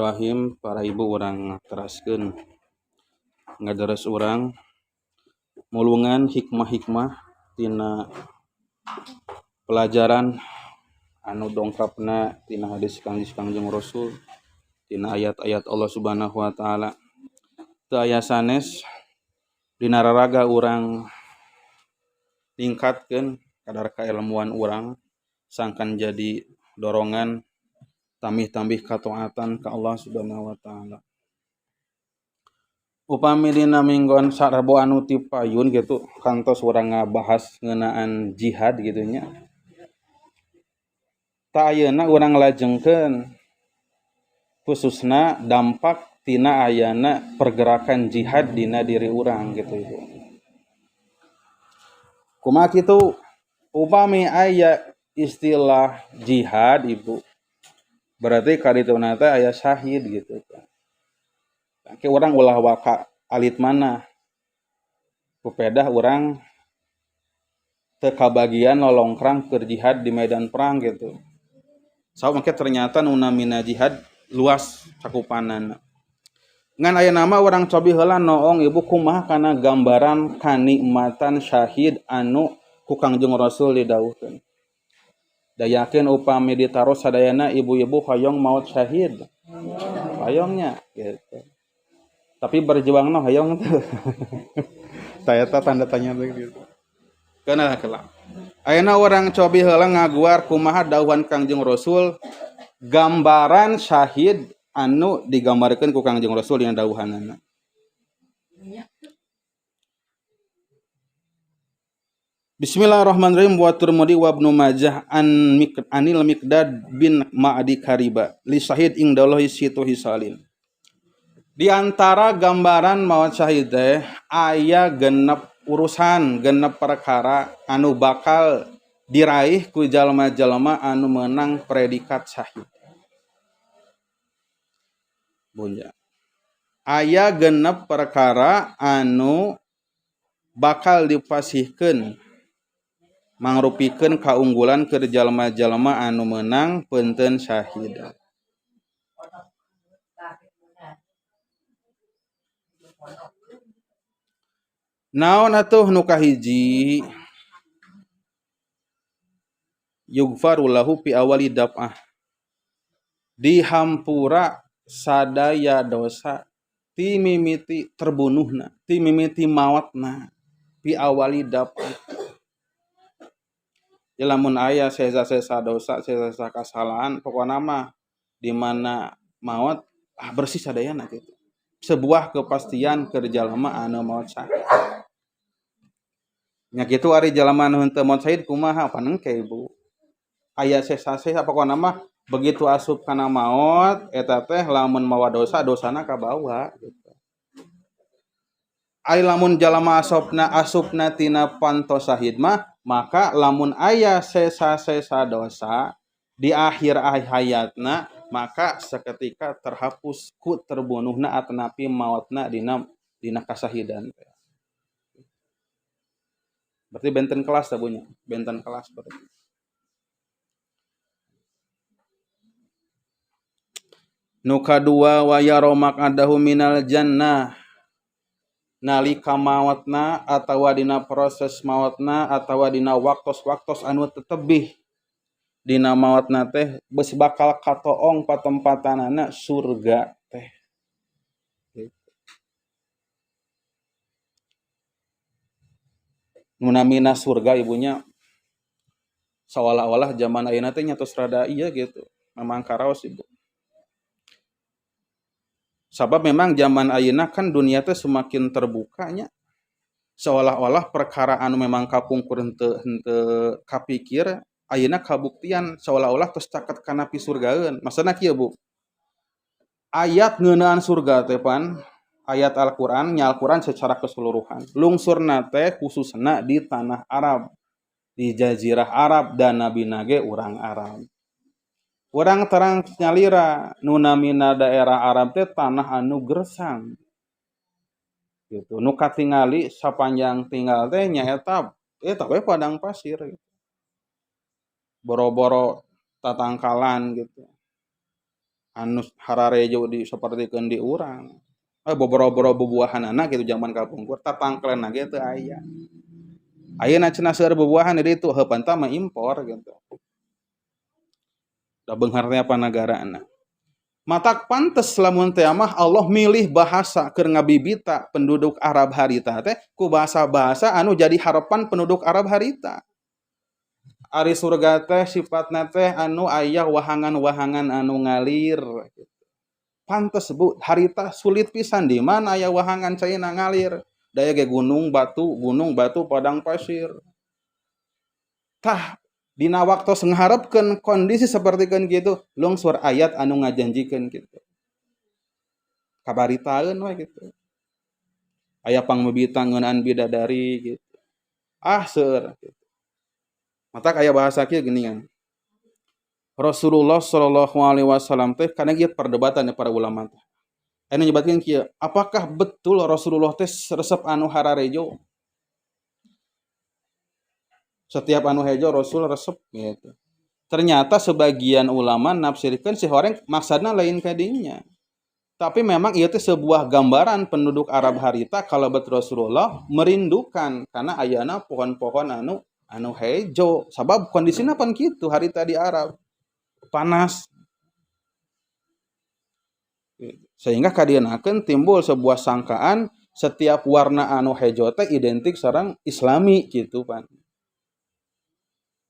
Bismillahirrahmanirrahim. Para ibu urang teraskeun ngadares urang mulungan hikmah-hikmah tina pelajaran anu dongkapna tina hadis Kangjeng Rasul, tina ayat-ayat Allah Subhanahu wa taala. Teu aya sanes dina raraga urang tingkatkeun kadar kailmuan urang sangkan jadi dorongan tambih-tambih kataatan ka Allah Subhanahu wa taala. Upami dina minggon sarebo anu ti payun gitu kantos urang ngabahas ngeunaan jihad gitu nya. Ta ayeuna urang lajengkeun khususna dampak tina ayana pergerakan jihad dina diri urang gitu Ibu. Kumaha kitu? Upami aya istilah jihad Ibu, berarti kadituna teh aya syahid gitu kan. Ki urang ulah waka alit mana. Kupedah urang teu kabagian nolongkrang keur jihad di medan perang gitu. Sabab make ternyata nu namina jihad luas cakupanana. Ngan aya nama urang cobi heula noong Ibu kumaha kana gambaran kanikmatan syahid anu ku Kangjeng Rasul didhawuhkeun. Da yakin upami ditaros sadayana ibu-ibu hoyong maot syahid. Hoyongnya gitu. Tapi berjuangna hoyong teu. Eta tanda tanya gitu. Keunah heula. Ayeuna urang cobi heula ngaguar kumaha dawuhan Kangjeng Rasul gambaran syahid anu digambarkeun ku Kangjeng Rasul dina dawuhanana. Bismillahirrahmanirrahim. Wa Tirmidzi wa Ibnu Majah anil Miqdad bin Ma'di Kariba li syahid indallahi situ hisalin. Di antara gambaran maot syahid teh aya genep urusan, genep perkara anu bakal diraih ku jalma-jalma anu menang predikat syahid. Bunja. Aya genep perkara anu bakal dipasihkeun mangrupikeun kaunggulan keur jalma-jalma anu menang peunteun syahid. Naon atuh nu kahiji? Yughfaru lahu fi awali daf'ah. Dihampura sadaya dosa ti mimiti terbunuhna, ti mimiti maotna fi awali daf'ah. Lamun aya sesa-sesa dosa, sesa-sesa kasalahan, pokona mah di mana maot bersih sadayana gitu. Sebuah kepastian keur jalma anu maot syahid. Nya kitu ari jalma anu henteu maot syahid kumaha panengke Ibu. Aya sesa-sesa pokona mah begitu asup kana maot eta teh lamun mawa dosa dosana kabawa gitu. Ari lamun jalma asupna tina pantos syahid mah maka lamun aya sesa-sesa dosa di akhir hayatna maka saketika terhapus ku terbunuhna atanapi mautna dina kasahidan. Berarti benten kelas sabunya, benten kelas berarti. Nu kadua wa yaromak adahu minal jannah. Nalika mautna atawa dina proses mautna atawa dina waktos-waktos anu tetebih dina mautna teh geus bakal katoong patempatanana surga teh. Nu namina surga ibunya seolah-olah zaman ayeuna teh nyatos rada ieu gitu. Memang karaos Ibu. Sabab memang zaman ayeuna kan dunia teh semakin terbukanya. Seolah-olah perkara anu memang kapungkur henteu kapikir ayeuna kabuktian seolah-olah tos caket kana pisurgaeun. Maksudna kieu Bu. Ayat ngeunaan surga teh pan ayat Al-Qur'an nya Al-Qur'an secara keseluruhan. Lungsurna teh khususna di tanah Arab, di jazirah Arab dan nabina ge urang Arab. Urang terang nyalira nu namina daerah Arab teh tanah anu gersang. Gitu. Nu katingali sapanjang tinggal teh nyaeta we padang pasir gitu. Boro-boro tatangkalan gitu. anu hararejo di sapertikeun di urang. Boboro-boro bubuahan anak gitu zaman kapungkur tatangklen ge teu aya. Ayeuna cenah seueur bubuahan di ditu heupanta mah impor gitu. Da beunghar teh apa negarana. Matak pantes lamun teh mah Allah milih bahasa keur ngabibita penduduk Arab harita teh ku bahasa-bahasa anu jadi harapan penduduk Arab harita. Ari surga teh sifatna teh anu aya wahangan-wahangan anu ngalir. Pantes Bu, harita sulit pisan di mana aya wahangan caina ngalir. Daya ge gunung batu, padang pasir. Tah dina waktos ngharepkeun kondisi sapertikeun kitu, lungsur ayat anu ngajanjikeun kitu. Kabaritaeun we kitu. Aya pangmibita ngeunaan bidadari gitu. Seueur gitu. Matak aya bahasa kieu geuningan. Rasulullah sallallahu alaihi wasallam teh kana ieu perdebatan ya para ulama teh. Anu nyebatkeun kieu, apakah betul Rasulullah teh resep anu hararejo? Setiap anu hejo Rasul resep gitu. Ternyata sebagian ulama nafsirkeun si horeng maksudna lain kadinya. Tapi memang ieu teh sebuah gambaran penduduk Arab harita kalabat Rasulullah merindukan karena ayana pohon-pohon anu hejo. Sabab kondisina pan kitu harita di Arab. Panas. Sehingga kadienakeun timbul sebuah sangkaan setiap warna anu hejo teh identik sareng Islami gitu pan.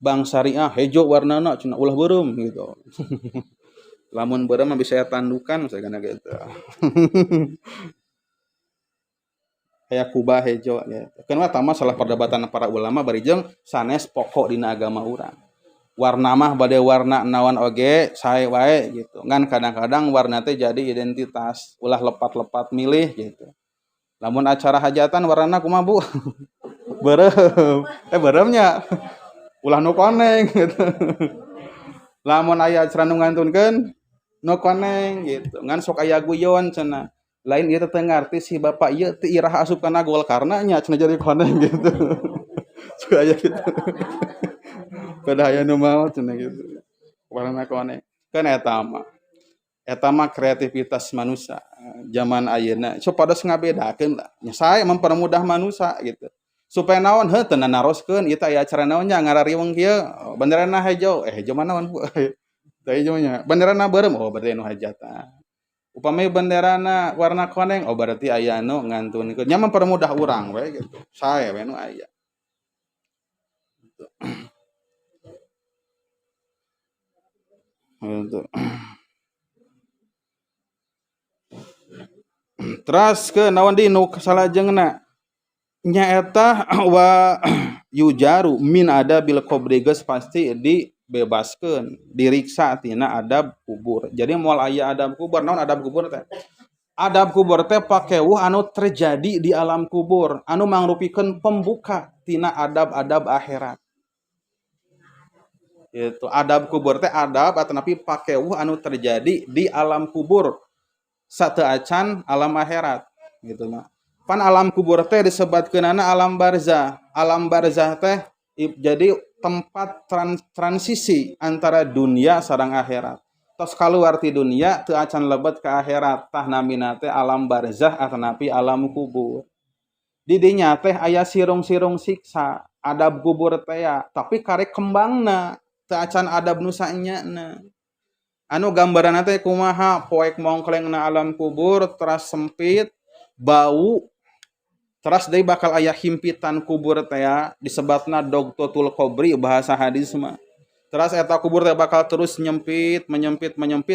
Bank syariah hejo warnana cenah ulah beureum gitu. Lamun beureum mah bisa tandukan misalkan gitu. Kayak kubah hejo gitu. Keun tama salah perdebatan para ulama barijeng sanes pokok dina agama urang. Warna mah bade warna naon oge sae wae gitu. Ngan kadang-kadang warna teh jadi identitas, ulah lepat-lepat milih gitu. Lamun acara hajatan warnana kumaha Bu? Beureum. Beureumnya. Ulah nu koneng gitu. Lamun aya acara nu ngantunkeun nu koneng gitu. Ngan sok aya guyon cenah. Lain ieu teh ngarti si bapak ieu teu iraha asup kana Golkarna nya cenah jadi koneng gitu. Sok aya gitu. Pada aya nu maot cenah gitu. Warna koneng. Kan eta mah kreativitas manusia zaman ayeuna. So pados ngabedakeun lah. Nya sae mempermudah manusia gitu. Supaya naon teu naroskeun ieu teh aya acara naonnya ngarariweng kieu. Benderana hejo. Hejo mah naon Bu? Teu hejonya. Benderana beureum. Berarti anu hajatan. Upami benderana warna koneng, berarti aya anu ngantunkeun. Nya mempermudah urang we gitu. Sae we nu aya. Gitu. Teras ke naon di nu salajengna nyaeta wa yujaru min ada bil qobriges pasti dibebaskeun diriksa tina adab kubur. Jadi moal aya adab kubur naon adab kubur teh? Adab kubur teh pakeuh anu terjadi di alam kubur anu mangrupikeun pembuka tina adab-adab akhirat. Itu adab kubur teh adab atanapi pakeuh anu terjadi di alam kubur sateu acan alam akhirat gitu mah. Pan alam kubur teh disebutkeunana alam barzah. Alam barzah teh jadi tempat transisi antara dunia sareng akhirat. Tos kaluar ti dunia teu acan lebet ke akhirat. Tah namina teh alam barzah atanapi alam kubur. Di dinya teh aya sirung-sirung siksa. Adab kubur teh ya, tapi karek kembangna teu acan adab nu saenyana. Anu gambaran teh kumaha poek mongklengna alam kubur teras sempit bau teras deui bakal aya himpitan kubur teh disebutna dogtotul qabri bahasa hadis mah. Teras eta kubur teh bakal terus menyempit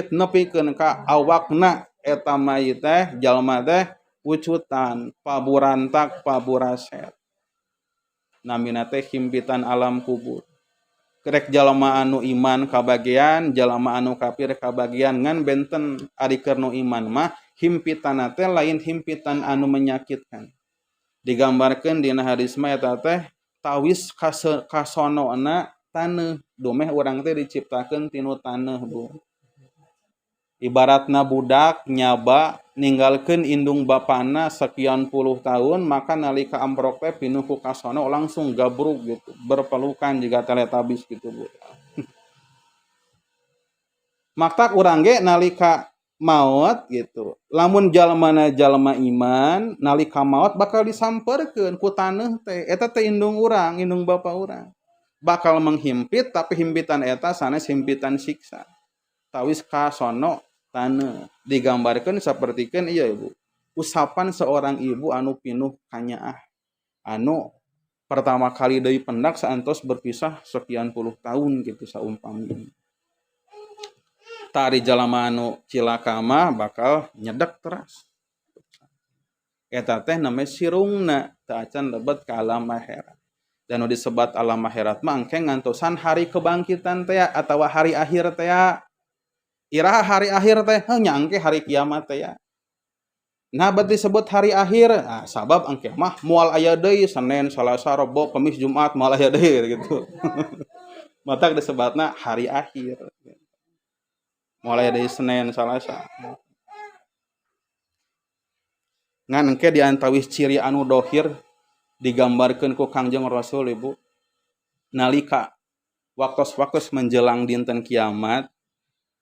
nepikeun ka awakna eta mayit teh jalma teh wucutan paburantak paburaset. Namina teh himpitan alam kubur. Kerek jalma anu iman kabagian, jalma anu kafir kabagian ngan benten ari keur nu iman mah himpitanna teh lain himpitan anu menyakitkan. Digambarkeun dina hadis mah eta teh tawis kasonoana taneuh. Domeh urang teh diciptakeun tinu taneuh, Bu. Ibaratna budak nyaba ninggalkeun indung bapana sekian puluh tahun, maka nalika amprok teh pinuh ku kasono langsung gabruk gitu, berpelukan juga teletabis gitu, Bu. Maktak urang ge nalika maut gitu. Lamun jalmana jalma iman, nalika maut bakal disamperkeun ku taneuh teh. Eta teh indung urang, indung bapa urang. Bakal menghimpit tapi himpitan eta sanes himpitan siksa. Tawis ka sono taneuh. Digambarkeun sapertikeun ieu Ibu. Usapan seorang ibu anu pinuh kanyaah. Anu pertama kali deui pendak saantos berpisah sekian puluh tahun gitu saumpami. Tari jalama anu cilaka mah bakal nyedek teras. Eta teh namanya sirungna teu acan lebet ka alam akhirat. Dan nu disebat alam akhirat mah engke ngantosan hari kebangkitan teh atawa hari akhir teh. Iraha hari akhir teh nya engke hari kiamat teh. Nah bet disebut hari akhir, nah, sabab engke mah moal aya deui Senin, Salasa, Rebo, Kamis, Jumat moal aya deui gitu. Matak disebutna hari akhir. Mulai dari Senin, Salasa. Ngan engke di antawis ciri anu dohir digambarkeun ku Kangjeng Rasul Ibu. Nalika waktos-waktos menjelang dinten kiamat,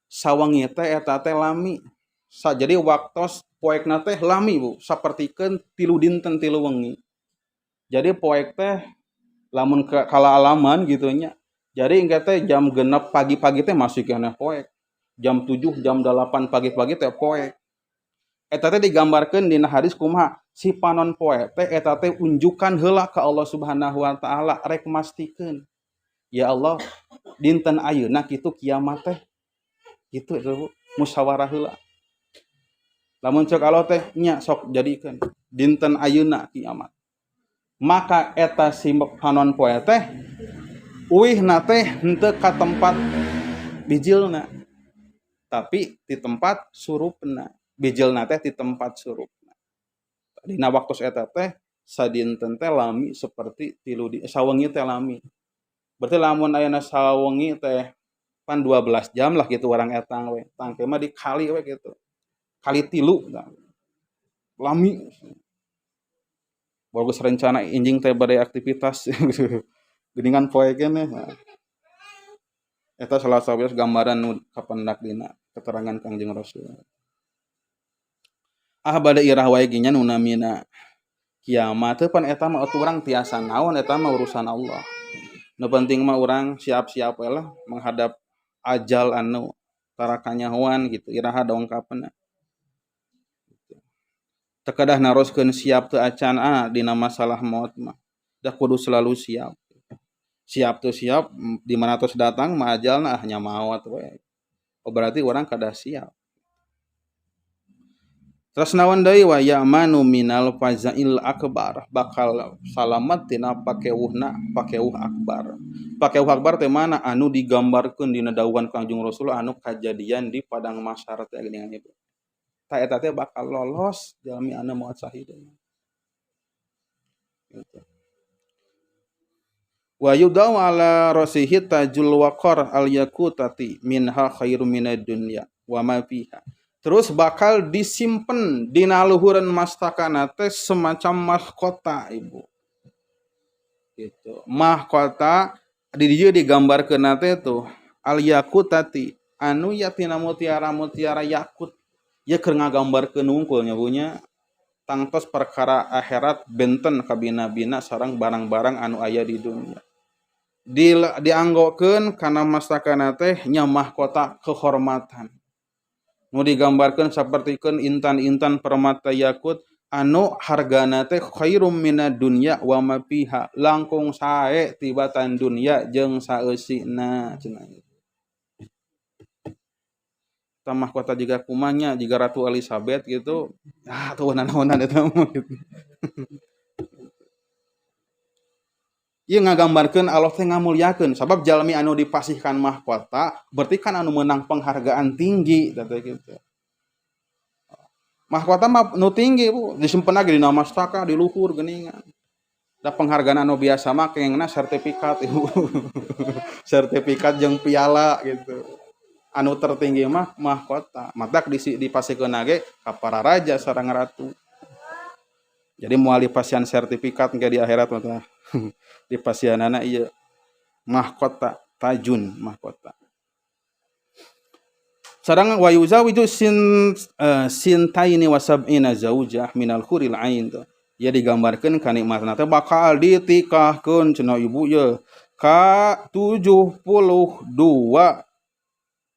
sawengi teh eta teh lami. Jadi waktos poekna teh lami Bu, sapertikeun 3 dinten 3 wengi. Jadi poek teh lamun kala alaman gitu nya. Jadi engke teh jam 6 pagi-pagi teh masih keneh poek. Jam 7, jam 8 pagi-pagi teh poek. Eta teh digambarkeun dina hadis kumaha si panon poek teh eta teh unjukan heula ka Allah Subhanahu wa taala rek mastikeun. Ya Allah, dinten ayeuna kitu kiamat teh. Kitu eta Bu, musyawarah heula. Lamun ceuk Allah teh nya sok jadikeun dinten ayeuna kiamat. Maka eta si panon poek teh uihna teh henteu ka tempat bijilna. Tapi di tempat surupna. Bijilna teh di tempat surupna. Dina waktos eta teh sadinten teh lami seperti sawengi teh lami. Berarti lamun ayeuna sawengi teh pan 12 jam lah gitu orang etang we. Tangke mah dikali we gitu. Kali 3 lami. Bagus rencana injing teh bade aktivitas. Geuningan poe keneh. Eta salah satu gambaran nu kapendak dina keterangan Kangjeng Rasul. Bade irah wae ge nya nu namina kiamat teh pan eta mah urang tiasa naon eta mah urusan Allah. Nu penting mah urang siap-siap we lah menghadap ajal anu tara kanyahoan gitu. Iraha dongkapna. Teu kedah naroskeun siap teu acan dina masalah maut mah. Da kudu selalu siap. Siap tuh siap di mana tos datang mah ajalna nya maot we. Oh berarti orang kada siap. Terus naon deui wa ya'manu minal fazail akbar, bakal salamet tina pakeuh akbar. Pakeuh akbar teh mana anu digambarkeun dina dawuhan Kangjeng Rasul anu kajadian di padang mahsyar teh geuningan itu. Ta eta teh bakal lolos jalmi anu maot syahid. Gitu. Wa yudau ala rasihi tajul waqar al yakutati minha khairum minad dunya wa ma fiha. Terus bakal disimpen dina luhureun mastakana teh semacam mahkota Ibu. Gitu. Mahkota di dieu digambarkeun teh tuh al yakutati anu yatina mutiara yakut. Ye keur ngagambarkeun unggul nya bunya tangtos perkara akhirat benten ka bina-bina sareng barang-barang anu aya di dunia. Dianggokeun kana mastakana teh nya mahkota kehormatan. Nu digambarkeun sapertikeun intan-intan permata yakut anu hargana teh khairum minad dunya wa ma fiha. Langkung sae tibatan dunya jeung saeusina cenah. Ta mahkota jiga kumanya jiga Ratu Elizabeth gitu. Tuh naon-naonan eta mah gitu. Ieu ngagambarkeun Allah teh ngamulyakeun sabab jalmi anu dipasihkan mahkota berarti kan anu meunang penghargaan tinggi teh gitu. Mahkota mah nu tinggi Bu, disimpen lagi dina mastaka di luhur geuningan. Da penghargaan anu biasa mah kengna sertifikat Ibu. Sertifikat jeung piala gitu. Anu tertinggi mah mahkota. Matak dipasihkeun ge ka para raja sareng ratu. Jadi moal dipasihan sertifikat engke di akhirat mah di pasianana ieu mahkota tajun mahkota. Sareng wa yuzawiju sintaini wa sab'ina zaujah minal huril ain tuh. Ya digambarkeun kanikmatna teh bakal ditikahkeun cenah ibu ye ka 72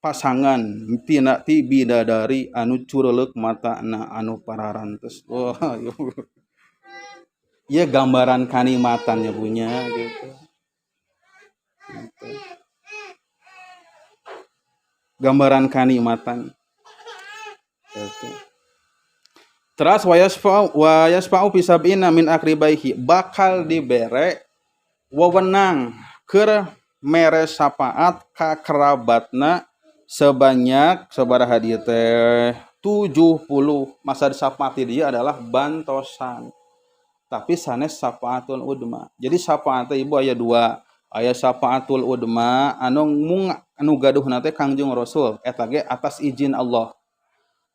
pasangan tina ti bidadari anu cureulek matana anu pararantes. Wah, ya gambaran kanikmatannya punya gitu. Gambaran kanikmatan. Gitu. Terus wayasfa'u fi sab'ina min akribaihi bakal dibere wewenang keur mere syafaat ka kerabatna sebanyak sabaraha dieu teh 70. Masa syafaat dia adalah bantosan. Tapi sanes syafaatul udma. Jadi syafaat ibu aya 2. Aya syafaatul udma anu gaduhna teh Kangjeng Rasul eta ge atas izin Allah.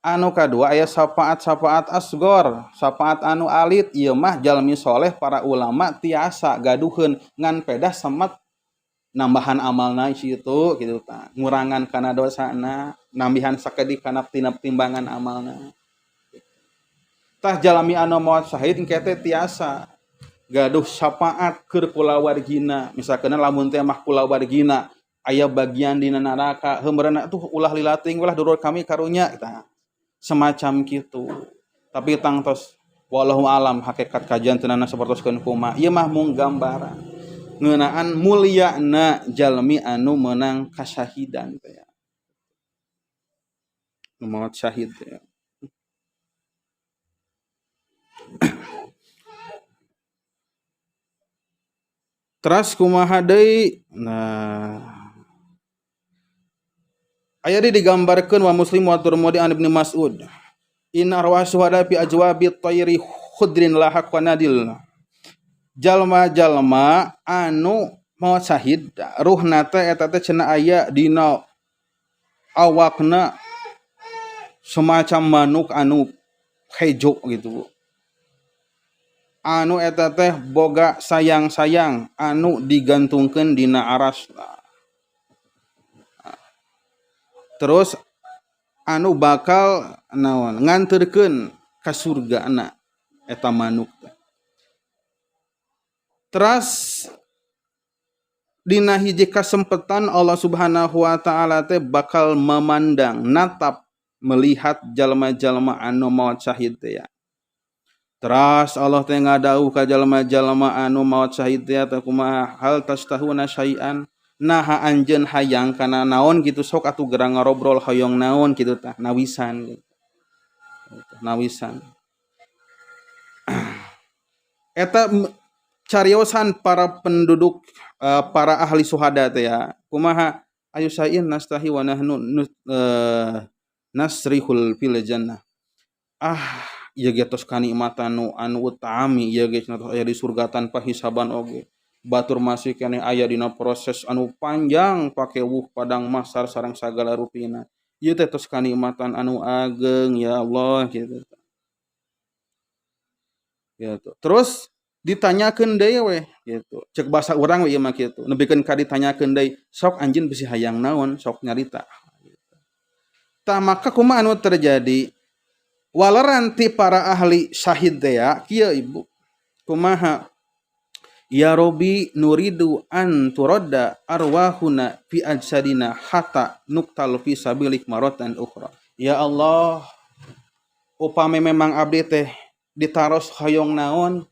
Anu kadua aya syafaat asgor, syafaat anu alit ieu mah jalmi soleh para ulama tiasa gaduheun ngan pedah semet nambahan amalna situ gitu tah. Ngurangan kana dosana, nambihan sakedik kana timbangan amalna. Tah jalmi anu maot syahid engke teh tiasa gaduh syafaat keur kulawargina. Misalkan lamun teh mah kulawargina aya bagian dina neraka, heumeurna tuh ulah lilating ulah durur kami karunya eta. Semacam kitu. Tapi tangtos wallahu alam hakikat kajian teunana sapertoskeun kumaha. Ieu mah mung gambaran. Ngeunaan mulyana jalmi anu meunang kasyahidan teh. Maot syahid teh. Teras kumaha deui? Nah, aya digambarkeun wa Muslim wa Tirmidzi an Ibnu Mas'ud. Inna arwah syuhada fi ajwabi tayri khudrin lahaq wa nadil. Jalma-jalma anu maot syahid ruhna teh eta teh cenah aya dina awakna semacam manuk anu hejo gitu. Anu eta teh boga sayang-sayang anu digantungkeun dina arasna. Terus anu bakal naon nganterkeun ka surgana eta manuk teh. Terus dina hiji kasempetan Allah Subhanahu wa taala teh bakal memandang natap melihat jalma-jalma anu maot syahid teh ya. Teras Allah teh ngadauh ka jalma-jalma anu maot syahid teh teh kumaha hal tastahuna syai'an naha anjeun hayang kana naon gitu sok atuh gerang ngarobrol hoyong naon kitu tah nawisan gitu. Nawisan eta cariosan para penduduk para ahli syuhada teh ya kumaha ayu syai'in nastahi wa nahnu nasrihul fil jannah ieu ge tos kanikmatan anu utami ieu ge aya di surga tanpa hisaban oge batur masih keneh aya dina proses anu panjang pake padang mahsyar sareng sagala rupina ieu teh tos kanikmatan anu ageng ya Allah gitu. Gitu. Terus ditanyakeun deui we gitu. Ceuk basa urang we ieu mah kitu. Nebikeun ka ditanyakeun deui, sok anjeun bisi hayang naon, sok nyarita. Tah maka kumaha anu terjadi? Walaran ti para ahli syahid teh ya, kieu ibu. Kumaha? Ya Robbi nuridu an turadda arwahuna fi ajsadina hatta nuqtal fi sabilik maratan ukhra. Ya Allah, upami memang abdi teh ditaros hoyong naon,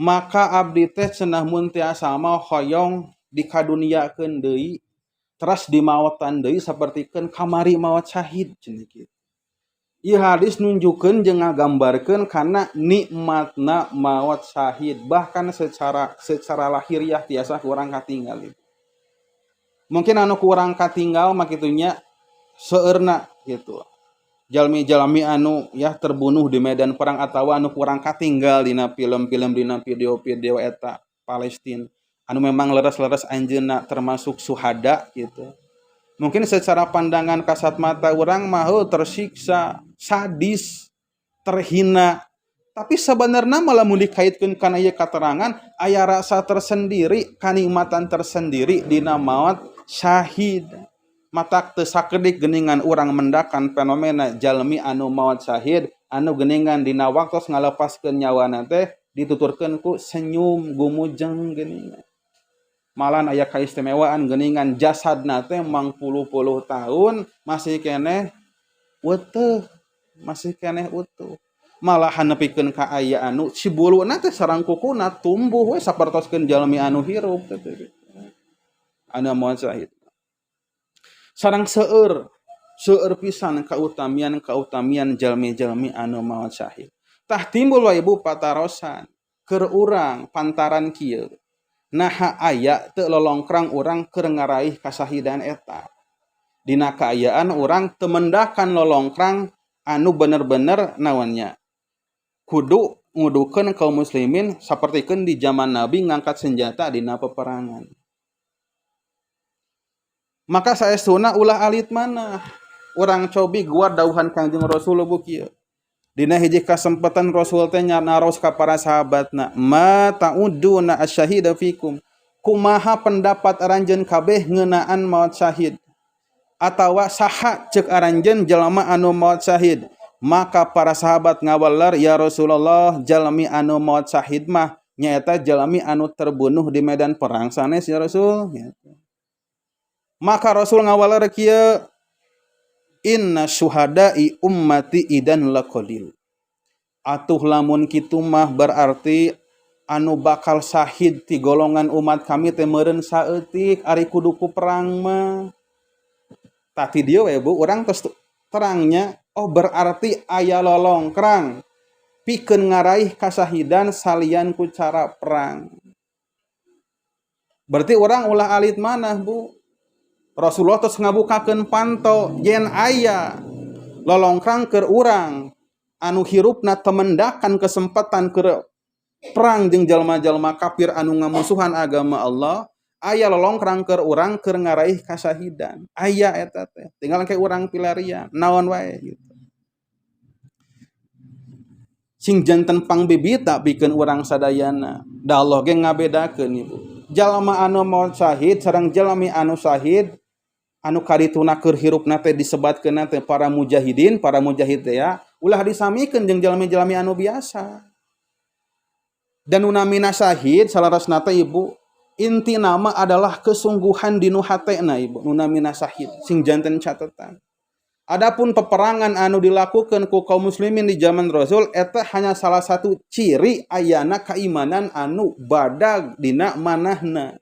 maka abdi teh cenah mun tiasa mah hoyong dikaduniakeun deui, teras dimaotan deui sapertikeun kamari maot syahid cenah kitu. Ieu hadis nunjukkeun jeung ngagambarkeun kana nikmatna maot syahid bahkan secara lahiriah tiasa kurang katinggal. Mungkin anu kurang katinggal mah kitu nya seueurna gitu. Jalmi-jalmi anu ya terbunuh di medan perang atawa anu kurang katinggal dina film-film dina video-video eta Palestina anu memang leres-leres anjeunna termasuk syuhada gitu. Mungkin secara pandangan kasat mata urang mah tersiksa, sadis, terhina. Tapi sebenarnya malah mun dikaitkeun kana ieu katerangan aya rasa tersendiri, kanikmatan tersendiri dina maot syahid. matak teu sakedik geuningan urang mendakan fenomena jalmi anu maot syahid anu geuningan dina waktos ngalepaskeun nyawana teh dituturkeun ku senyum gumujeng geuningan. Malan aya kaistimewaan geuningan jasadna teh mangpuluh-puluh tahun masih keneh utuh, masih keneh utuh. Malahan nepikeun ka aya anu cibuluna teh sareng kukuna tumbuh we sapertoskeun jalmi anu hirup teh. Anu maot syahid. Sareng seueur pisan kautamian jalmi-jalmi anu maot syahid. Tah timbul wae ibu patarosan keur urang pantaran kieu. Naha aya teu lolongkrang urang keur ngaraih kasahidan eta. Dina kaayaan urang teu mendakan lolongkrang anu bener-bener naonnya. Kudu ngudukeun kaum muslimin sapertikeun di zaman Nabi ngangkat senjata dina peperangan. Maka saestuna ulah alit mana urang cobi guar dauhan Kangjeng Rasul bu kieu. Dina hiji kasempatan Rasul teh naros ka para sahabatna, "Ma ta'uduna asyahida fikum." Kumaha pendapat aranjeun kabeh ngeunaan maot syahid? Atawa saha ceuk aranjeun jalma anu maot syahid? Maka para sahabat ngawalar, "Ya Rasulullah, jalmi anu maot syahid mah nyaeta jalmi anu terbunuh di medan perang sanes ya Rasul." Maka Rasul ngawalar kieu, "Inna syuhada'i ummati idan laqalil." Atuh lamun kitu mah berarti anu bakal syahid ti golongan umat kami teh meureun saeutik ari kudu ku perang mah. Tati dieu we Bu, urang tos terangnya, oh berarti aya lolongkrang pikeun ngaraih kasahidan salian ku cara perang. Berarti urang ulah alit manah Bu. Rasulullah tos ngabukakeun panto yen aya lolongkrang keur urang anu hirupna temendakan kesempatan keur perang jeung jalma-jalma kafir anu ngamusuhan agama Allah, aya lolongkrang keur urang keur ngaraih kasahidan. Aya eta teh. Tinggal ke urang pilarian, naon wae gitu. Sing janten pangbibita pikeun urang sadayana. Da Allah ge ngabedakeun ibu. Jalma anu maot syahid sareng jalmi anu syahid anu karituna keur hirupna teh disebatkeun teh para mujahidin, para mujahid teh ya, ulah disamikeun jeung jalmi-jalmi anu biasa. Dan unamina syahid salarasna teh ibu, inti nama adalah kesungguhan dinu hatena ibu, unamina syahid sing janten catetan. Adapun peperangan anu dilakukeun ku kaum muslimin di zaman Rasul eta hanya salah satu ciri ayana keimanan anu badag dina manahna.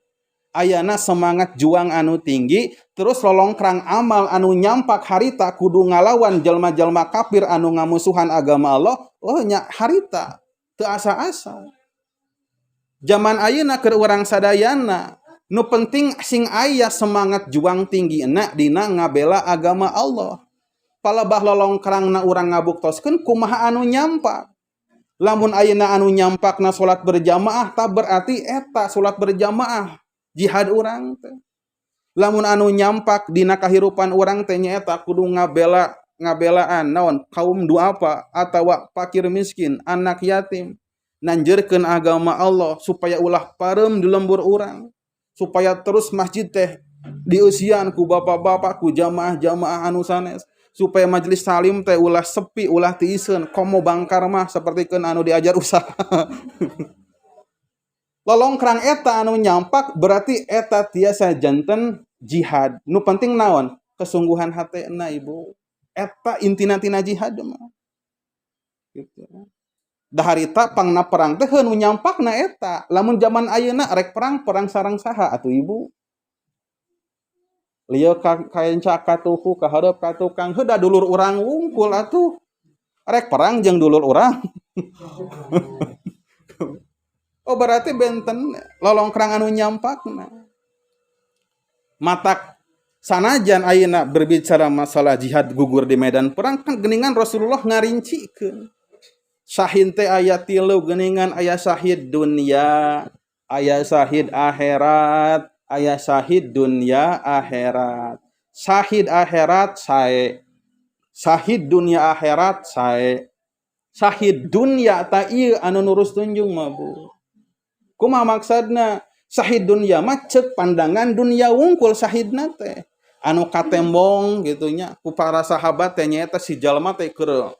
Ayana semangat juang anu tinggi, terus lolongkrang amal anu nyampak harita kudu ngalawan jalma-jalma kafir anu ngamusuhan agama Allah, oh nya harita teu asa-asa. Zaman ayeuna keur urang sadayana, nu penting sing aya semangat juang tinggina dina ngabela agama Allah. Palebah lolongkrangna urang ngabuktoskeun kumaha anu nyampak. Lamun ayeuna anu nyampakna salat berjamaah, tah berarti eta salat berjamaah jihad urang teh. Lamun anu nyampak dina kahirupan urang teh nyaeta kudu ngabelaan naon kaum duafa atawa fakir miskin, anak yatim, nanjeurkeun agama Allah supaya ulah parem di lembur urang, supaya terus masjid teh dieusian ku bapak-bapak, ku jamaah-jamaah anu sanes, supaya majelis salim teh ulah sepi, ulah tiiseun, komo bangkar mah sapertikeun anu diajar usaha. Lolongkrang eta anu nyampak berarti eta tiasa janten jihad. Nu penting naon? Kesungguhan hatena ibu. Eta intina-tina jihad mah. Gitu. Daharita pangna perang teh nu nyampakna eta. Lamun zaman ayeuna rek perang sareng saha atuh ibu? Lieu kaenca ka tuhu ka hareup ka tukang heuh da dulur urang wungkul atuh. Rek perang jeung dulur urang. Oh berarti benten lolongkrang anu nyampakna. Matak sanajan ayeuna berbicara masalah jihad gugur di medan perang kan geuningan Rasulullah ngarincikeun. Syahid teh aya 3 geuningan, aya syahid dunia, aya syahid akhirat, aya syahid dunia akhirat. Syahid akhirat sae. Syahid dunia akhirat sae. Syahid dunia ta ieu anu nurus tunjung mah Bu. Kumaha maksudna? Syahid dunia mah ceuk pandangan dunia wungkul syahidna teh. anu katembong gitunya ku para sahabat teh nyaeta si jalma teh keur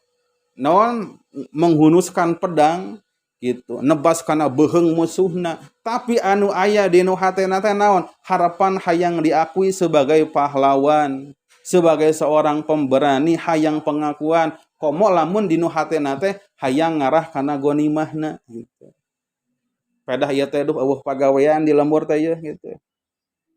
naon menghunuskan pedang gitu nebas kana beheung musuhna tapi anu aya di nu hatena teh naon harapan hayang diakui sebagai pahlawan sebagai seorang pemberani hayang pengakuan komo lamun di nu hatena teh hayang ngarah kana gonimahna gitu pedah ieu teh duh eueuh pagawean di lembur teh gitu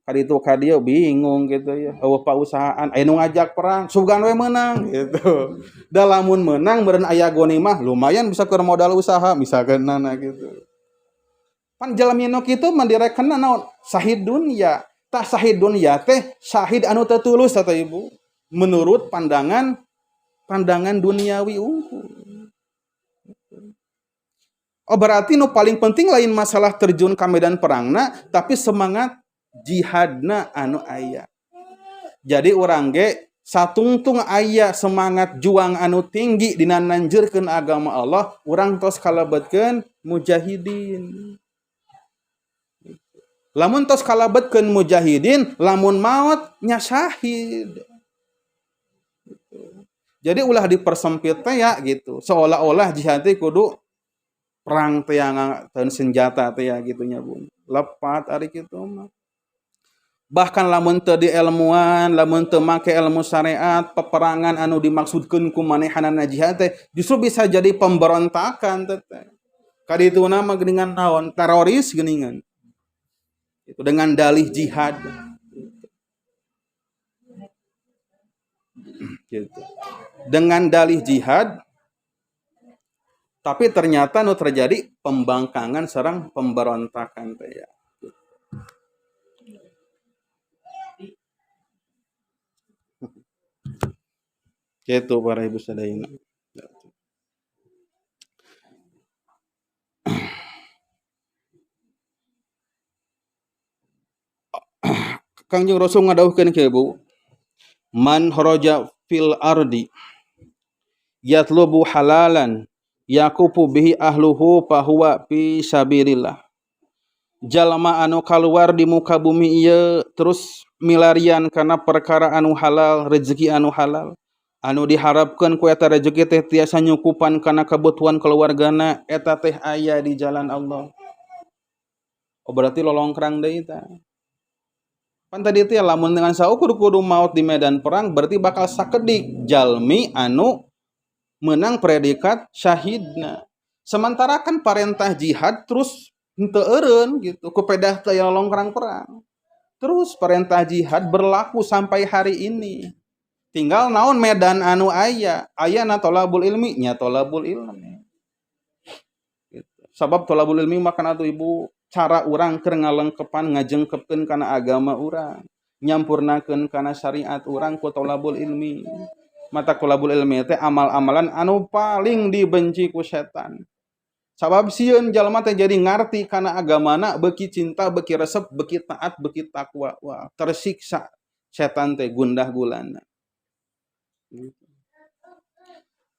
kaditu kadieu bingung gitu ya eueuh pausahaan aya nu ngajak perang sugan we meunang gitu da lamun meunang meureun aya gonimah lumayan bisa keur modal usaha misalkeunna gitu pan jalmi nu kitu mah direkenna naon syahid dunya tah syahid dunya teh syahid anu teu tulus eta ibu menurut pandangan duniawi unggul. Oh berarti nu paling penting lain masalah terjun ka medan perangna tapi semangat jihadna anu aya. Jadi urang ge satungtung aya semangat juang anu tinggi dina nanjeurkeun agama Allah, urang tos kalebetkeun mujahidin. Lamun tos kalebetkeun mujahidin, lamun maot nya syahid. Jadi ulah dipersempit teh ya gitu. Seolah-olah jihad teh kudu perang teh yang senjata teh ya gitunya Bun. Lepat ari kitu mah. Bahkan lamun teu dielmuan, lamun teu make ilmu syariat, peperangan anu dimaksudkeun ku manehanana jihad teh justru bisa jadi pemberontakan teh. Kadituna mah geuningan naon? Teroris geuningan. Itu dengan dalih jihad. Gitu. Dengan dalih jihad tapi ternyata nu terjadi pembangkangan sareng pemberontakan teh ya. Gitu para ibu sadayana. Kangjeng Rasul ngadawuhkeun ke Bu, man kharaja fil ardi yatlubu halalan yakufu bihi ahluhu fahuwa fi sabilillah. Jalma anu kaluar di muka bumi ieu terus milarian kana perkara anu halal, rezeki anu halal. Anu diharapkeun ku eta rezeki teh tiasa nyukupan kana kebutuhan keluargana eta teh aya di jalan Allah. Oh berarti lolongkrang deui tah. Pan tadi teh lamun dengan saukur kudu maut di medan perang berarti bakal sakedik jalmi anu menang predikat syahidna. Sementara kan perintah jihad terus henteu eureun gitu kepedah teh lolongkrang perang. Terus perintah jihad berlaku sampai hari ini. Tinggal naon medan anu aya na tolabul ilmi nya tolabul ilmi gitu. Sabab tolabul ilmi makan atuh ibu cara urang keur ngalengkepan ngajengkepkeun kana agama urang nyampurnakeun kana syariat urang ku tolabul ilmi mata tolabul ilmi teh amal-amalan anu paling dibenci ku setan sabab sieun jalma teh jadi ngarti kana agamana beuki cinta beuki resep beuki taat beuki takwa wah tersiksa setan teh gundah gulana.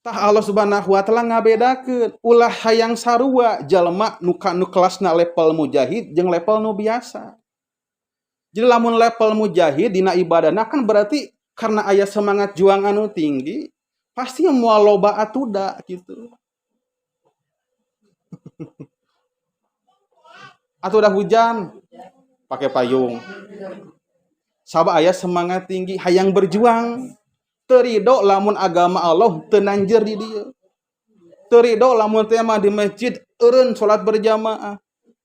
Tah Allah Subhanahu wa taala ngabedakeun ulah hayang sarua jalma nu kelasna level mujahid jeung level nu biasa. Jadi lamun level mujahid dina ibadahna kan berarti karena aya semangat juang anu tinggi pasti moal loba atuda gitu. Atuda hujan pakai payung. Sabab aya semangat tinggi hayang berjuang. Terido lamun agama Allah tenanjer di dia. Terido lamun teh mah di masjid eureun salat berjamaah.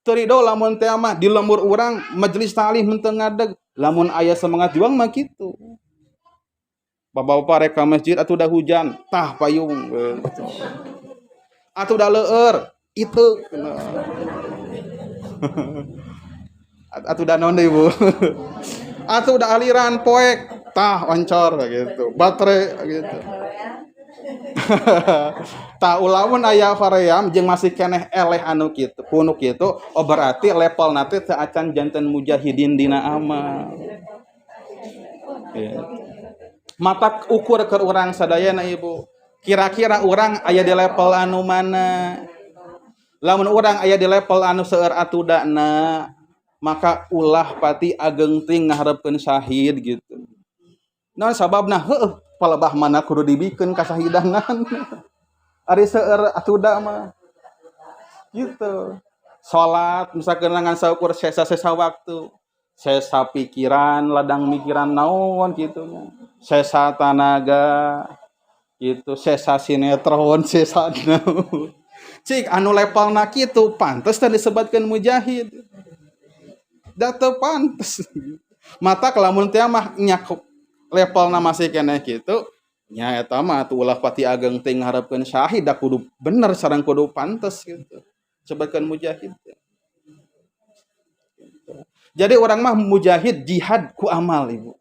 Terido lamun teh mah di lembur urang majelis ta'lim henteu ngadeg. Lamun aya semangat juang mah kitu. Bapak-bapak rek ka masjid atuh da hujan, tah payung. Atuh da leueur, itu. Atuh da naon deui, Bu? Atuh da aliran poek. Tah oncor gitu baterai gitu tah ulamun aya vaream jeung masih keneh eleh anu kitu kuno kitu oh berarti level nate teu acan janten mujahidin dina amal gitu. Mata ukur ke urang sadayana ibu kira-kira urang aya di level anu mana lamun urang aya di level anu seueur atudana maka ulah pati ageng ting ngaharepkeun syahid gitu Naon sababna? Heueuh, palebah mana kudu dibikeun kasahidanan. Ari seueur atuda mah gitu. Salat misalkan ngan saukur sesa-sesa waktu. Sesa pikiran, ladang mikiran naon gitu nya. Sesa tanaga gitu, sesa sinetron, sesa naon. Cik anu levelna kitu pantes teh disebutkeun mujahid. Da teu pantes. Mata kalamun teh mah nyakup levelna masih keneh kitu, nya eta mah atuh ulah pati ageng teh ngaharepkeun syahid da kudu bener sareng kudu pantes gitu. Sebutkeun mujahid. Jadi orang mah mujahid jihad ku amal ibu.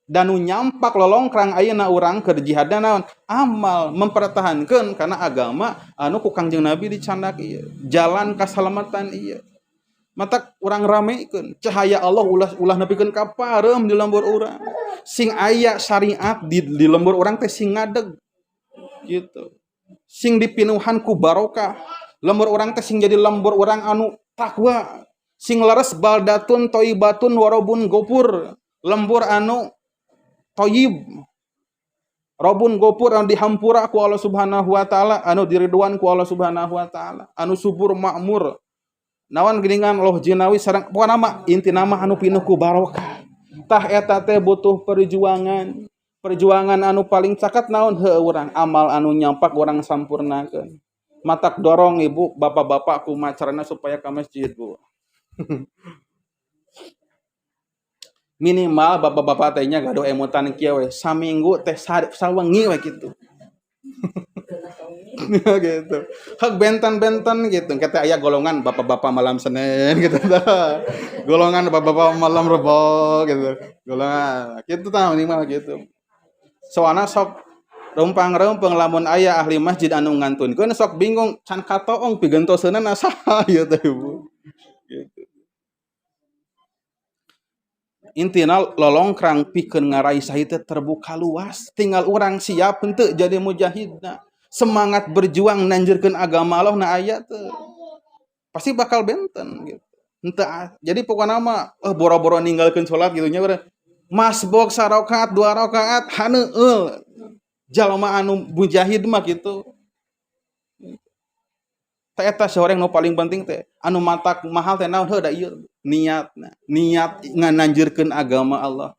Dan nu nyampak lolongkrang ayeuna urang keur jihadna naon? Amal mempertahankeun karena agama anu ku Kangjeng Nabi dicandak ieu. Jalan kasalamatan ieu. Mata urang ramekeun cahaya Allah ulah nepikeun ka pareum di lembur urang. Sing aya syariat di lembur urang teh sing ngadeg gitu. Sing dipinuhan ku barokah. Lembur urang teh sing jadi lembur urang anu takwa. Sing leres baldatun toibatun warobun gopur. Lembur anu toyib. Robun gopur anu dihampura ku Allah Subhanahu wa taala, anu diridwan ku Allah Subhanahu wa taala, anu subur makmur. Nawan geuningan Allah jinawi sareng pokona mah intina mah anu pinuh ku barokah. Tah eta teh butuh perjuangan. Perjuangan anu paling caket naon heueuh urang amal anu nyampak urang sampurnakeun. Matak dorong ibu bapak-bapak kumacarana supaya ka masjid bu. Minimal bapak-bapak tehnya gaduh emutan kieu we saminggu teh sawengi we kitu. Gitu. Hak benten-benten gitu. Kata aya golongan bapak-bapak malam Senin gitu. Golongan bapak-bapak malam Rebo gitu. Golongan kitu tah minimal gitu. Soalna sok rempang-rempeng lamun aya ahli masjid anu ngantunkeun sok bingung can katoong pigentoseunna saha ieu teh ibu. Gitu. Intina lolongkrang pikeun ngarai sahid terbuka luas. Tinggal urang siap henteu jadi mujahidna. Semangat berjuang nanjurkeun agama Allah na aya teu. Pasti bakal benten gitu. Henteu jadi pokona mah boro-boro ninggalkeun salat gitu nya urang. Masbok 2 rakaat haneueul. Jalma anu mujahid mah gitu. Teh eta soreng nu paling penting teh anu matak mahal teh naon heuh da ieu niatna. Niat ngananjeurkeun agama Allah.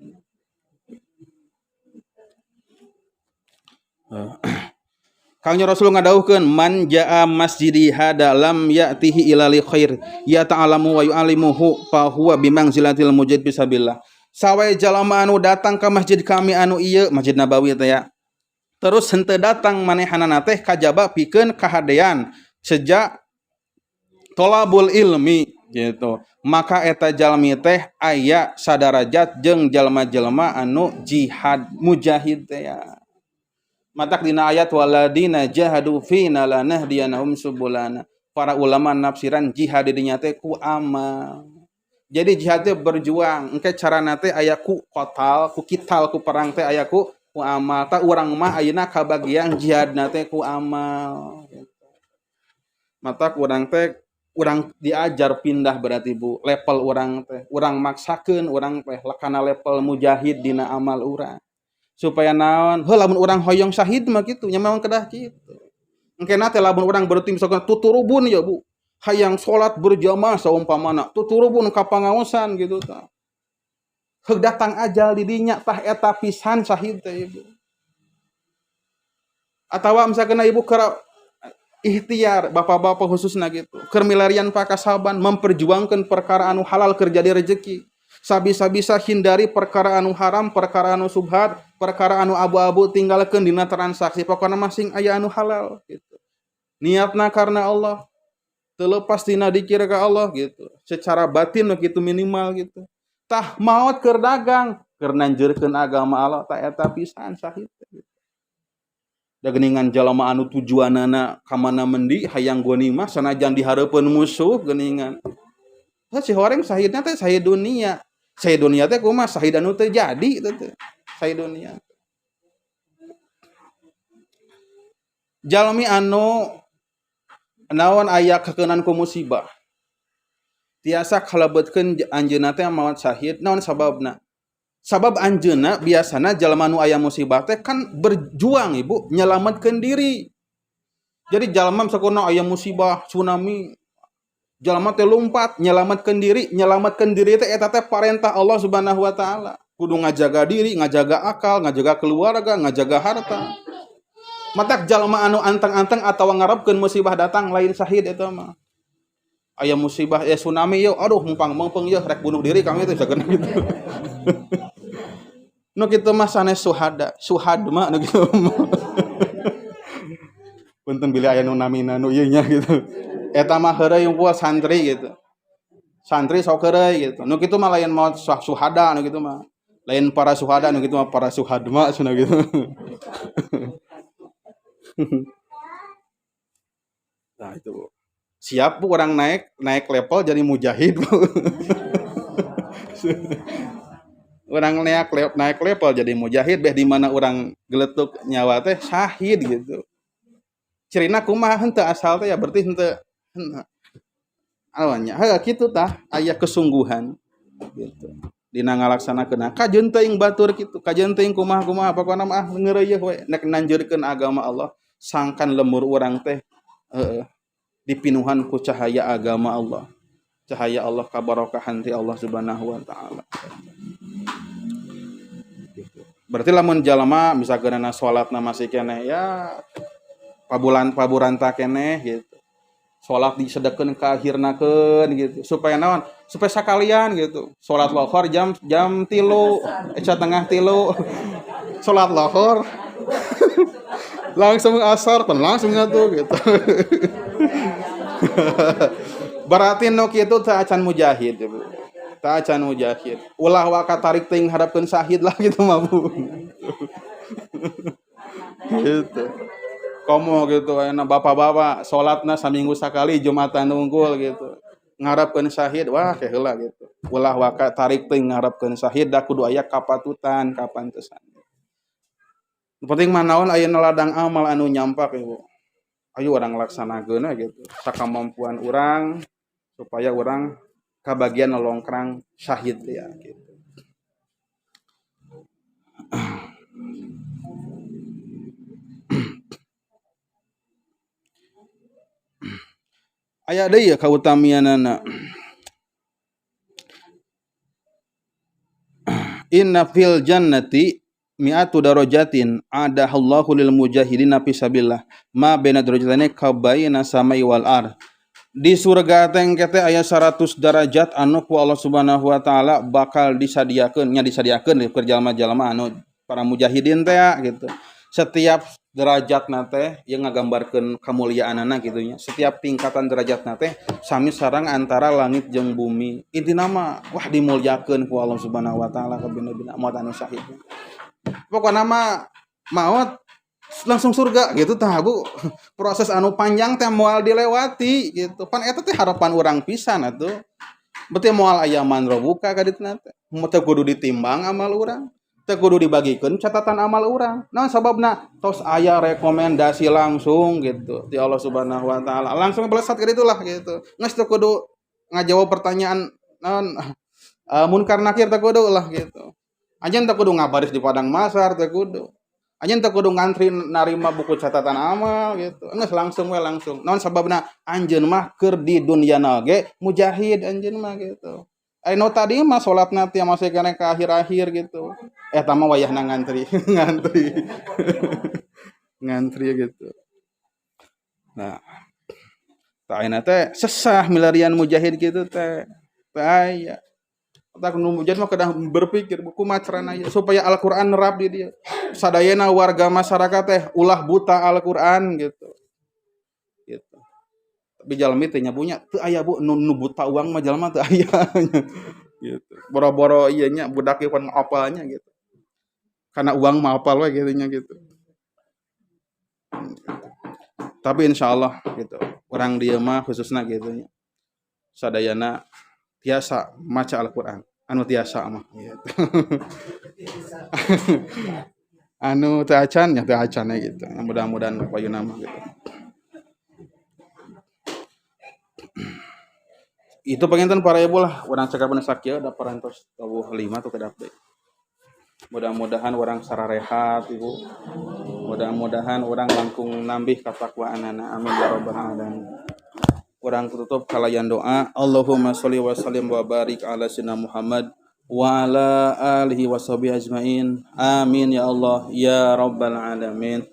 Kang Rasul ngadawuhkeun man jaa masjidi hada lam ya'tihi ila li khair ya ta'alamu wa yu'allimuhu fa huwa bimangzilatil mujahid fisabilillah. Sawae jalma anu datang ka masjid kami anu ieu Masjid Nabawi teh ya. Terus henteu datang manehanana teh kajaba pikeun kahadean sejak tolabul ilmi gitu. Maka eta jalmi teh aya sadarajat jeung jalma-jalma anu jihad mujahid teh ya. Matak dina ayat waladina jahadu fina lanahdiyanahum subulana. Para ulama nafsiran jihad dinya teh ku amal. Jadi jihad teh berjuang, engke carana teh aya ku qotal, ku kital ku perang teh aya ku amal. Ta urang mah ayeuna kabagian jihadna teh ku amal. Mata urang teh urang diajar pindah berarti bu level urang teh urang maksakeun urang teh kana level mujahid dina amal urang supaya naon heuh lamun urang hoyong syahid mah kitu nya memang kedah kitu engke na teh lamun urang berarti misalkan tuturubun ya bu hayang salat berjamaah saumpamana tuturubun ka pangaosan gitu tah heug datang ajal di dinya tah eta pisan syahid teh ibu atawa misalkan ibu keur ikhtiar bapak-bapak khususna gitu keur milarian pakasaban memperjuangkan perkara anu halal keur jadi rezeki sabisa-bisa hindari perkara anu haram perkara anu subhat perkara anu abu-abu tinggalkeun dina transaksi pokona masing aya anu halal gitu niatna karena Allah teu leupas dina dikir ka Allah gitu secara batin gitu minimal gitu tah maot keur dagang keur nanjeurkeun agama Allah tah eta pisan syahid gitu. Da geuningan jalma anu tujuanana ka mana mendi hayang ghanimah sanajan dihareupeun musuh geuningan. Heuh si horeng sahidna teh sahid dunia. Sahid dunia teh kumaha sahid anu teu jadi teh. Sahid dunia. Jalmi anu naon aya kakeunaan ku musibah. Tiasa kalebetkeun anjeunna teh maot sahid naon sababna? Sabab anjeunna biasana jalma nu aya musibah teh kan berjuang ibu nyelametkeun diri. Jadi jalma sakono aya musibah tsunami, jalma teh lompat nyelametkeun diri teh eta teh parentah Allah Subhanahu wa taala. Kudu ngajaga diri, ngajaga akal, ngajaga keluarga, ngajaga harta. Matak jalma anu anteng-anteng atawa ngarepkeun musibah datang lain syahid eta mah. Aya musibah tsunami yeuh, aduh mumpang yeuh rek bunuh diri kami teh sakeuna gitu. Nu kitu mah sanes suhad mah nu kitu mah. Punten bila aya nu namina nu ieu nya gitu. Eta mah heureuy unggul santri gitu. Santri sok heureuy gitu. Nu kitu mah lain maot suhada nu kitu mah. Lain para suhada nu kitu mah para suhadma cenah gitu. Nah itu siap bu orang naik level jadi mujahid bu. Orang naik level jadi mujahid beh di mana orang geletuk nyawa teh syahid gitu. Cirina kumaha henteu asal teh ya berarti henteu awalnya kitu tah aya kesungguhan gitu. Dina ngalaksanakeun kajeun teuing batur kitu, kajeun teuing kumaha pokona mah ngeureuyeuh we nek nanjeurkeun agama Allah sangkan lemur urang teh dipinuhan ku cahaya agama Allah. Cahaya Allah kabarokahan ti Allah Subhanahu wa taala. Berarti lamun jalma misalkeunna salatna masih keneh ya paburanta keneh gitu. Salat disedekeun ka akhirnakeun gitu. Supaya naon? Supaya sakalian gitu. Salat lohor jam 3, tengah 3. Salat lohor langsung asar kan langsung atuh gitu. Berarti nu kitu teh acan mujahid ya, Bu. Tah acan mujahid. Ulah wa katarik teuing hadapkeun syahid lah gitu mah, Bu. Gitu. Komo gitu enak bapak-bapak salatna saminggu sakali Jumatan unggul gitu. Ngarapkeun syahid wah keheula gitu. Ulah wa katarik teuing ngarapkeun syahid da kudu aya kapatutan, kapantesan. Penting mah naon aya ladang amal anu nyampak ya, Bu. Ayo orang laksanakeun gitu. Sakamampuan urang supaya orang kabagian nolongkrang syahid ya gitu. Aya deui ya kautamianana. Inna fil jannati mi'atu darajatin adahallahu lil mujahidina fisabilillah ma baina darajataini kabaina samai wal ar. Di surga teh engke aya 100 derajat anu ku Allah Subhanahu wa taala bakal disadiakeun ke jalma-jalma anu para mujahidin teh gitu. Setiap derajatna teh yang ngagambarkeun kamuliaanana gitu nya. Setiap tingkatan derajatna teh sami sareng antara langit jeung bumi. Intina mah wah dimulyakeun ku Allah Subhanahu wa taala ka bina-bina maut anu syahid. Pokona mah maut langsung surga gitu tah Bu. Proses anu panjang teh moal dilewati gitu. Pan eta teh harapan urang pisan atuh. Berarti moal aya manro buka ka ditna teh. Teu kudu ditimbang amal urang, teu kudu dibagikeun catatan amal urang. Naon sababna? Tos aya rekomendasi langsung gitu ti Allah Subhanahu wa taala. Langsung belesat ka ditulah gitu. Geus teu kudu ngajawab pertanyaan naon munkar nakir teu kudu lah gitu. Anjeun teu kudu ngabaris di padang mahsyar teu kudu. Anjeun teu kudu ngantri narima buku catatan amal gitu. Geus langsung we langsung. Naon sababna? Anjeun mah keur di dunyana ge mujahid anjeun mah gitu. Anu tadi mah salatna teh masih keneh ka akhir-akhir gitu. Eta mah wayahna ngantri, ngantri. Ngantri gitu. Nah, tah ayeuna teh sesah milarian mujahid gitu teh. Teu aya. Tak nu mujahid mah kedah berpikir kumaha carana supaya Al-Qur'an nerap di dia. Sadayana warga masyarakat teh ulah buta Al-Qur'an gitu. Gitu. Tapi jalmi teh nya punya teu aya Bu nu buta uang mah jalma teu aya. Gitu. Boro-boro ieu nya budak ieu pan apalnya gitu. Karena uang mah apal we gitu nya gitu. Tapi insyaallah gitu. Orang dieu mah khususna gitu nya. Sadayana tiasa maca Al-Qur'an. Anu tiasa mah gitu. Anu teu acan nya teu acan gitu. Mudah-mudahan payuna mah gitu. Itu penginten para ibu lah urang cakapan sakieu da parantos 25 tuh kedap deui. Mudah-mudahan orang sararehat Ibu. Mudah-mudahan orang langkung nambih katakwaan-na. Amin ya rabbal alamin. Orang tutup kalayan doa. Allahumma sholli wa sallim wa barik ala sayyidina Muhammad wa ala alihi washabihi ajmain. Amin ya Allah ya rabbal alamin.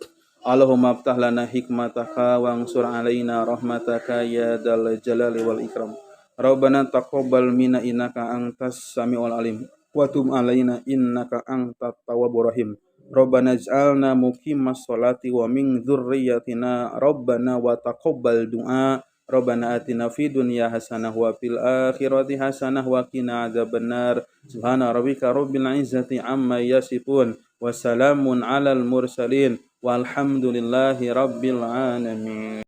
Allahumma aftah lana hikmataka wa ansur alaina rahmataka ya dal jalali wal ikram. Rabbana taqabbal minna innaka antas samiul alim wa tub alaina innaka antat tawwabur rahim. Rabbana ij'alna muqimas sholati wa min dzurriyyatina rabbana wa taqabbal du'a. Rabbana atina fid dunya hasanah wa fil akhirati hasanah wa qina adzabannar. Subhana rabbika rabbil izzati amma yasifun wa salamun alal mursalin walhamdulillahi rabbil alamin.